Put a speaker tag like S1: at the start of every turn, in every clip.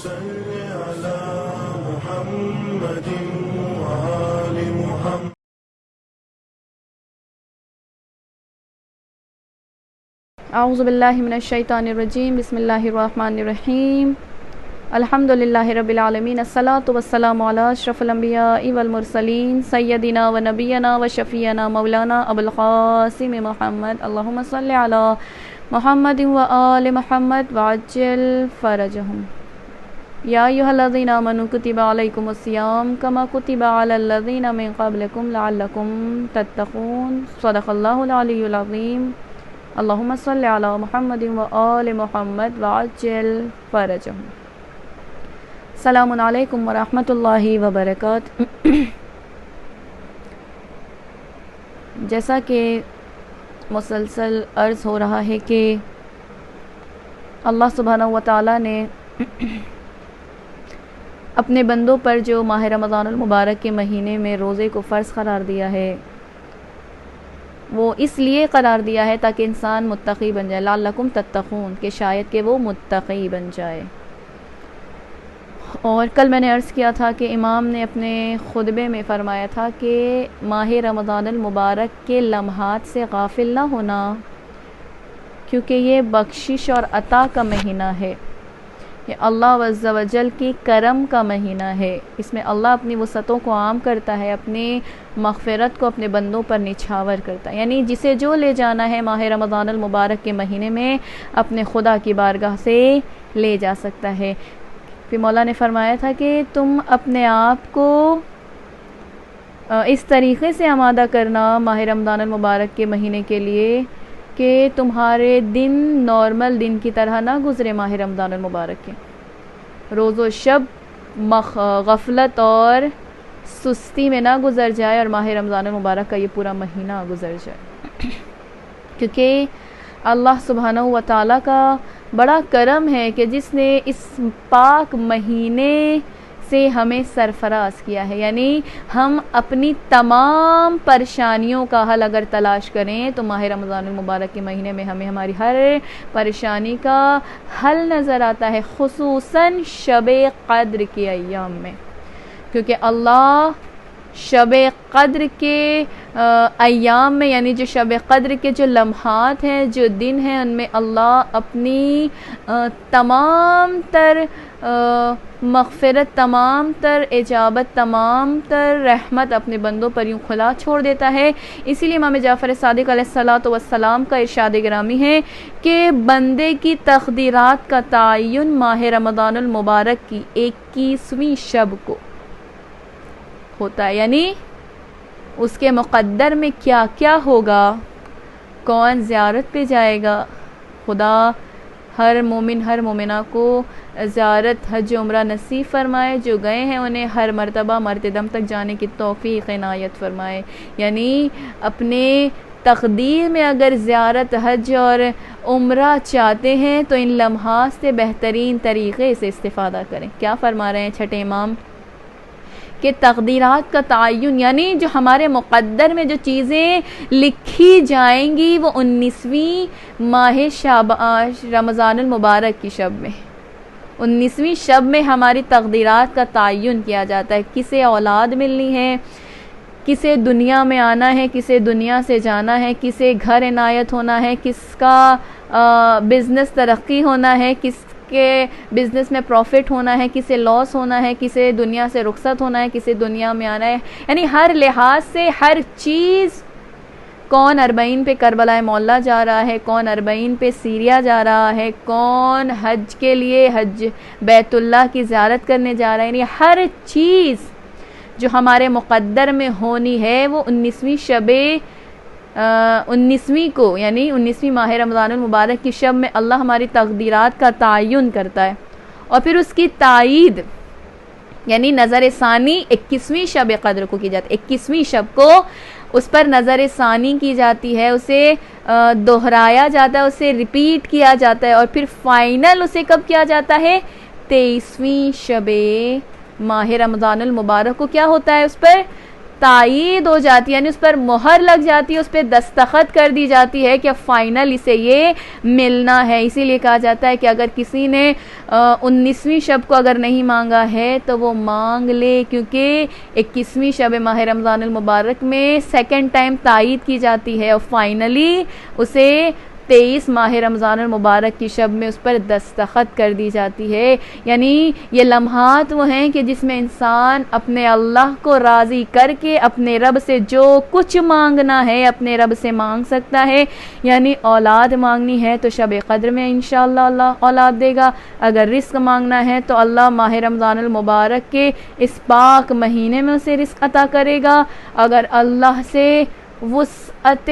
S1: صل على محمد وآل محمد.
S2: اعوذ باللہ من الشیطان الرجیم. بسم اللہ الرحمن الرحیم. الحمد للہ رب العالمین. الصلاۃ والسلام علی اشرف الانبیاء والمرسلین سیدنا و نبینا و شفیعنا مولانا ابو القاسم محمد. اللہم صل علی محمد و آل محمد وعجل فرجہم. یا ایھا الذین آمنوا کتب علیکم الصیام کما کتب علی الذین من قبلکم لعلکم تتقون. صدق اللہ العلی العظیم. اللہم صل علی محمد و آل محمد وعجل فرجہم. السلام علیکم ورحمۃ اللہ وبرکاتہ. جیسا کہ مسلسل عرض ہو رہا ہے کہ اللہ سبحانہ و تعالیٰ نے اپنے بندوں پر جو ماہ رمضان المبارک کے مہینے میں روزے کو فرض قرار دیا ہے، وہ اس لیے قرار دیا ہے تاکہ انسان متقی بن جائے. لعلکم تتقون، کہ شاید کہ وہ متقی بن جائے. اور کل میں نے عرض کیا تھا کہ امام نے اپنے خطبے میں فرمایا تھا کہ ماہ رمضان المبارک کے لمحات سے غافل نہ ہونا، کیونکہ یہ بخشش اور عطا کا مہینہ ہے، یہ اللہ عز و جل کی کرم کا مہینہ ہے. اس میں اللہ اپنی وسعتوں کو عام کرتا ہے، اپنی مغفرت کو اپنے بندوں پر نچھاور کرتا ہے. یعنی جسے جو لے جانا ہے ماہ رمضان المبارک کے مہینے میں اپنے خدا کی بارگاہ سے لے جا سکتا ہے. پھر مولا نے فرمایا تھا کہ تم اپنے آپ کو اس طریقے سے آمادہ کرنا ماہ رمضان المبارک کے مہینے کے لیے کہ تمہارے دن نارمل دن کی طرح نہ گزرے. ماہ رمضان المبارک کے روز و شب غفلت اور سستی میں نہ گزر جائے، اور ماہ رمضان المبارک کا یہ پورا مہینہ گزر جائے. کیونکہ اللہ سبحانہ و تعالیٰ کا بڑا کرم ہے کہ جس نے اس پاک مہینے سے ہمیں سرفراز کیا ہے. یعنی ہم اپنی تمام پریشانیوں کا حل اگر تلاش کریں تو ماہ رمضان المبارک کے مہینے میں ہمیں ہماری ہر پریشانی کا حل نظر آتا ہے، خصوصاً شب قدر کے ایام میں. کیونکہ اللہ شب قدر کے ایام میں، یعنی جو شب قدر کے جو لمحات ہیں، جو دن ہیں، ان میں اللہ اپنی تمام تر مغفرت، تمام تر اجابت، تمام تر رحمت اپنے بندوں پر یوں کھلا چھوڑ دیتا ہے. اسی لیے امام جعفر صادق علیہ الصلاۃ والسلام کا ارشاد گرامی ہے کہ بندے کی تقدیرات کا تعین ماہ رمضان المبارک کی 21ویں شب کو ہوتا ہے. یعنی اس کے مقدر میں کیا کیا ہوگا، کون زیارت پہ جائے گا. خدا ہر مومن ہر مومنہ کو زیارت حج عمرہ نصیب فرمائے، جو گئے ہیں انہیں ہر مرتبہ مرتے دم تک جانے کی توفیق عنایت فرمائے. یعنی اپنے تقدیر میں اگر زیارت حج اور عمرہ چاہتے ہیں تو ان لمحات سے بہترین طریقے سے استفادہ کریں. کیا فرما رہے ہیں چھٹے امام کہ تقدیرات کا تعین، یعنی جو ہمارے مقدر میں جو چیزیں لکھی جائیں گی وہ 19ویں ماہ رمضان المبارک کی شب میں، 19ویں شب میں ہماری تقدیرات کا تعین کیا جاتا ہے. کسے اولاد ملنی ہے، کسے دنیا میں آنا ہے، کسے دنیا سے جانا ہے، کسے گھر عنایت ہونا ہے، کس کا بزنس ترقی ہونا ہے، کس کے بزنس میں پروفٹ ہونا ہے، کسے لاس ہونا ہے، کسے دنیا سے رخصت ہونا ہے، کسے دنیا میں آنا ہے. یعنی ہر لحاظ سے ہر چیز، کون 40 پہ کربلا مولا جا رہا ہے، کون 40 پہ سیریا جا رہا ہے، کون حج کے لیے حج بیت اللہ کی زیارت کرنے جا رہا ہے. یعنی ہر چیز جو ہمارے مقدر میں ہونی ہے وہ 19ویں کو، یعنی 19ویں ماہ رمضان المبارک کی شب میں اللہ ہماری تقدیرات کا تعین کرتا ہے. اور پھر اس کی تائید یعنی نظر ثانی 21ویں شب قدر کو کی جاتی ہے. 21ویں شب کو اس پر نظر ثانی کی جاتی ہے، اسے دہرایا جاتا ہے، اسے ریپیٹ کیا جاتا ہے، اور پھر فائنل اسے کب کیا جاتا ہے؟ 23ویں شب ماہ رمضان المبارک کو کیا ہوتا ہے؟ اس پر تائید ہو جاتی ہے، یعنی اس پر مہر لگ جاتی ہے، اس پہ دستخط کر دی جاتی ہے کہ فائنل اسے یہ ملنا ہے۔ اسی لیے کہا جاتا ہے کہ اگر کسی نے 19ویں شب کو اگر نہیں مانگا ہے تو وہ مانگ لے، کیونکہ 21ویں شب ماہ رمضان المبارک میں سیکنڈ ٹائم تائید کی جاتی ہے اور فائنلی اسے 23 ماہ رمضان المبارک کی شب میں اس پر دستخط کر دی جاتی ہے۔ یعنی یہ لمحات وہ ہیں کہ جس میں انسان اپنے اللہ کو راضی کر کے اپنے رب سے جو کچھ مانگنا ہے اپنے رب سے مانگ سکتا ہے۔ یعنی اولاد مانگنی ہے تو شب قدر میں انشاءاللہ اللہ اولاد دے گا، اگر رزق مانگنا ہے تو اللہ ماہ رمضان المبارک کے اس پاک مہینے میں اسے رزق عطا کرے گا، اگر اللہ سے وسعت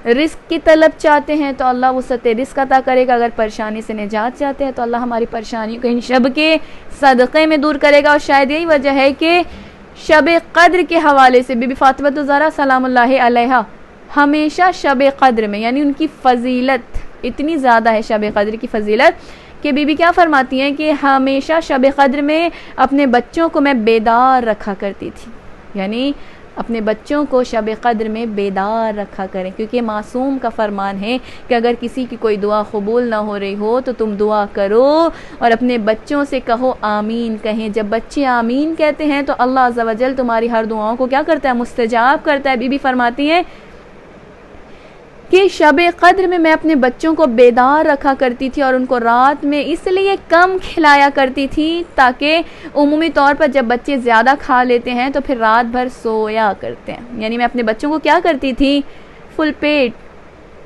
S2: رزق کی طلب چاہتے ہیں تو اللہ وسعت رزق عطا کرے گا، اگر پریشانی سے نجات چاہتے ہیں تو اللہ ہماری پریشانی کو ان شب کے صدقے میں دور کرے گا۔ اور شاید یہی وجہ ہے کہ شب قدر کے حوالے سے بی بی فاطمہ الزہرا سلام اللہ علیہا ہمیشہ شب قدر میں، یعنی ان کی فضیلت اتنی زیادہ ہے شب قدر کی فضیلت کہ بی بی کیا فرماتی ہیں کہ ہمیشہ شب قدر میں اپنے بچوں کو میں بیدار رکھا کرتی تھی، یعنی اپنے بچوں کو شب قدر میں بیدار رکھا کریں، کیونکہ معصوم کا فرمان ہے کہ اگر کسی کی کوئی دعا قبول نہ ہو رہی ہو تو تم دعا کرو اور اپنے بچوں سے کہو آمین کہیں۔ جب بچے آمین کہتے ہیں تو اللہ عز و جل تمہاری ہر دعاؤں کو کیا کرتا ہے؟ مستجاب کرتا ہے۔ بی بی فرماتی ہیں کہ شب قدر میں میں اپنے بچوں کو بیدار رکھا کرتی تھی اور ان کو رات میں اس لیے کم کھلایا کرتی تھی تاکہ عمومی طور پر جب بچے زیادہ کھا لیتے ہیں تو پھر رات بھر سویا کرتے ہیں۔ یعنی میں اپنے بچوں کو کیا کرتی تھی؟ فل پیٹ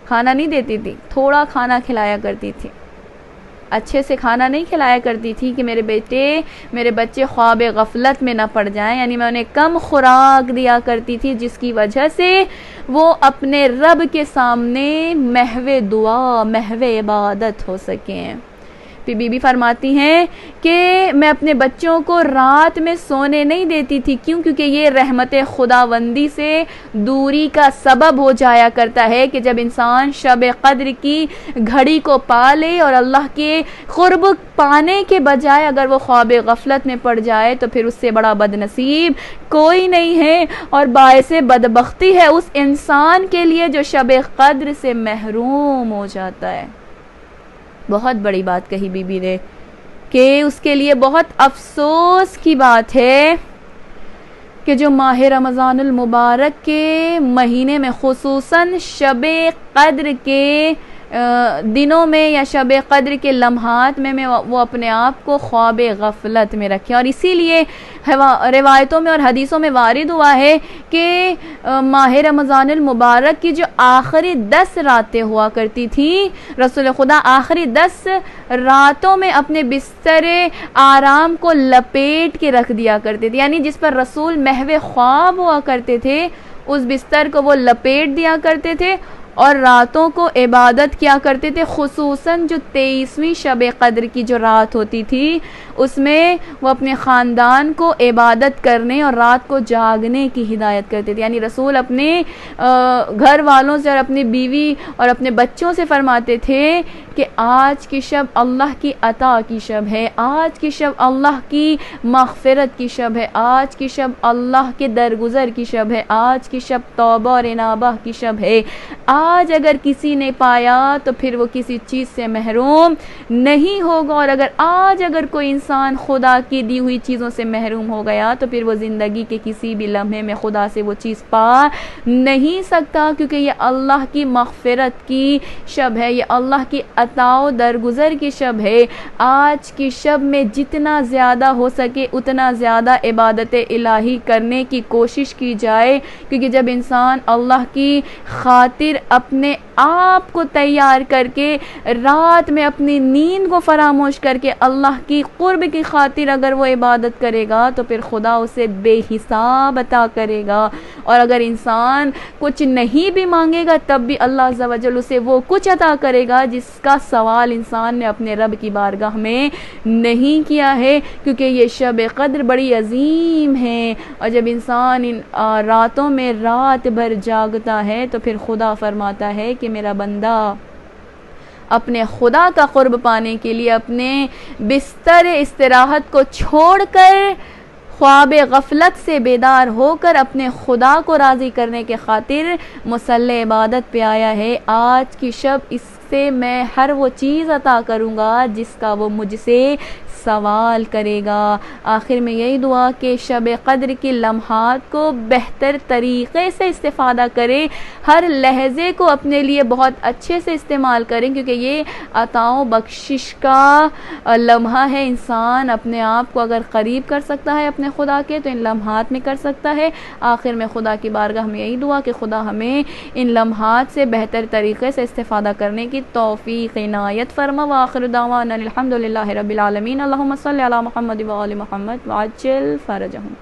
S2: کھانا نہیں دیتی تھی، تھوڑا کھانا کھلایا کرتی تھی، اچھے سے کھانا نہیں کھلایا کرتی تھی کہ میرے بچے خواب غفلت میں نہ پڑ جائیں۔ یعنی میں انہیں کم خوراک دیا کرتی تھی جس کی وجہ سے وہ اپنے رب کے سامنے محو دعا محو عبادت ہو سکیں۔ پھر بی بی فرماتی ہیں کہ میں اپنے بچوں کو رات میں سونے نہیں دیتی تھی، کیوں؟ کیونکہ یہ رحمت خداوندی سے دوری کا سبب ہو جایا کرتا ہے کہ جب انسان شب قدر کی گھڑی کو پا لے اور اللہ کے قرب پانے کے بجائے اگر وہ خواب غفلت میں پڑ جائے تو پھر اس سے بڑا بد نصیب کوئی نہیں ہے، اور باعث بدبختی ہے اس انسان کے لیے جو شب قدر سے محروم ہو جاتا ہے۔ بہت بڑی بات کہی بی بی نے کہ اس کے لیے بہت افسوس کی بات ہے کہ جو ماہ رمضان المبارک کے مہینے میں خصوصاً شب قدر کے دنوں میں یا شب قدر کے لمحات میں وہ اپنے آپ کو خواب غفلت میں رکھے، اور اسی لیے روایتوں میں اور حدیثوں میں وارد ہوا ہے کہ ماہ رمضان المبارک کی جو آخری 10 راتیں ہوا کرتی تھیں، رسول خدا آخری 10 راتوں میں اپنے بستر آرام کو لپیٹ کے رکھ دیا کرتے تھے، یعنی جس پر رسول محو خواب ہوا کرتے تھے اس بستر کو وہ لپیٹ دیا کرتے تھے اور راتوں کو عبادت کیا کرتے تھے۔ خصوصاً جو 23ویں شب قدر کی جو رات ہوتی تھی اس میں وہ اپنے خاندان کو عبادت کرنے اور رات کو جاگنے کی ہدایت کرتے تھے، یعنی رسول اپنے گھر والوں سے اور اپنی بیوی اور اپنے بچوں سے فرماتے تھے کہ آج کی شب اللہ کی عطا کی شب ہے، آج کی شب اللہ کی مغفرت کی شب ہے، آج کی شب اللہ کے درگزر کی شب ہے، آج کی شب توبہ اور انابہ کی شب ہے۔ آج اگر کسی نے پایا تو پھر وہ کسی چیز سے محروم نہیں ہوگا، اور اگر کوئی انسان خدا کی دی ہوئی چیزوں سے محروم ہو گیا تو پھر وہ زندگی کے کسی بھی لمحے میں خدا سے وہ چیز پا نہیں سکتا، کیونکہ یہ اللہ کی مغفرت کی شب ہے، یہ اللہ کی عطا و درگزر کی شب ہے۔ آج کی شب میں جتنا زیادہ ہو سکے اتنا زیادہ عبادت الہی کرنے کی کوشش کی جائے، کیونکہ جب انسان اللہ کی خاطر اپنے آپ کو تیار کر کے رات میں اپنی نیند کو فراموش کر کے اللہ کی قرب کی خاطر اگر وہ عبادت کرے گا تو پھر خدا اسے بے حساب عطا کرے گا، اور اگر انسان کچھ نہیں بھی مانگے گا تب بھی اللہ عز و جل اسے وہ کچھ عطا کرے گا جس کا سوال انسان نے اپنے رب کی بارگاہ میں نہیں کیا ہے، کیونکہ یہ شب قدر بڑی عظیم ہے، اور جب انسان ان راتوں میں رات بھر جاگتا ہے تو پھر خدا فرماتا ہے کہ میرا بندہ اپنے خدا کا قرب پانے کے لیے اپنے بستر استراحت کو چھوڑ کر خواب غفلت سے بیدار ہو کر اپنے خدا کو راضی کرنے کے خاطر مصلی عبادت پہ آیا ہے، آج کی شب اس سے میں ہر وہ چیز عطا کروں گا جس کا وہ مجھ سے سوال کرے گا۔ آخر میں یہی دعا کہ شب قدر کی لمحات کو بہتر طریقے سے استفادہ کریں، ہر لحظے کو اپنے لیے بہت اچھے سے استعمال کریں، کیونکہ یہ عطاؤں بخشش کا لمحہ ہے۔ انسان اپنے آپ کو اگر قریب کر سکتا ہے اپنے خدا کے تو ان لمحات میں کر سکتا ہے۔ آخر میں خدا کی بارگاہ میں یہی دعا کہ خدا ہمیں ان لمحات سے بہتر طریقے سے استفادہ کرنے کی توفیق عنایت فرما۔ وآخر دعوانا الحمد للہ رب العالمین۔ اللہم صلی علی محمد و آل محمد وعجل فرجہم۔